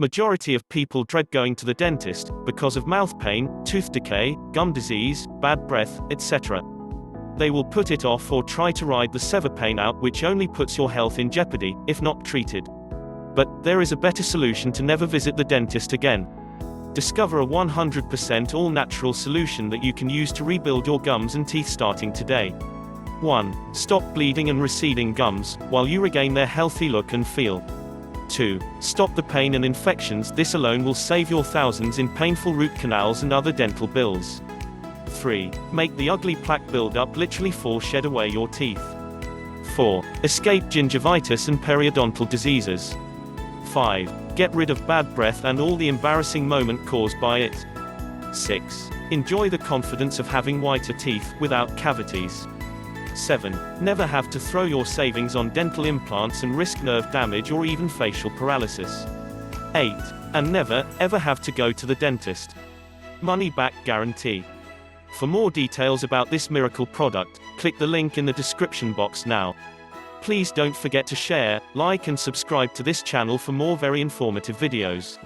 Majority of people dread going to the dentist because of mouth pain, tooth decay, gum disease, bad breath, etc. They will put it off or try to ride the sever pain out, which only puts your health in jeopardy, if not treated. But there is a better solution to never visit the dentist again. Discover a 100% all-natural solution that you can use to rebuild your gums and teeth starting today. 1. Stop bleeding and receding gums, while you regain their healthy look and feel. 2. Stop the pain and infections. This alone will save your thousands in painful root canals and other dental bills. 3. Make the ugly plaque buildup literally fall, shed away your teeth. 4. Escape gingivitis and periodontal diseases. 5. Get rid of bad breath and all the embarrassing moment caused by it. 6. Enjoy the confidence of having whiter teeth, without cavities. 7. Never have to throw your savings on dental implants and risk nerve damage or even facial paralysis. 8. And never, ever have to go to the dentist. Money back guarantee. For more details about this miracle product, click the link in the description box now. Please don't forget to share, like and subscribe to this channel for more very informative videos.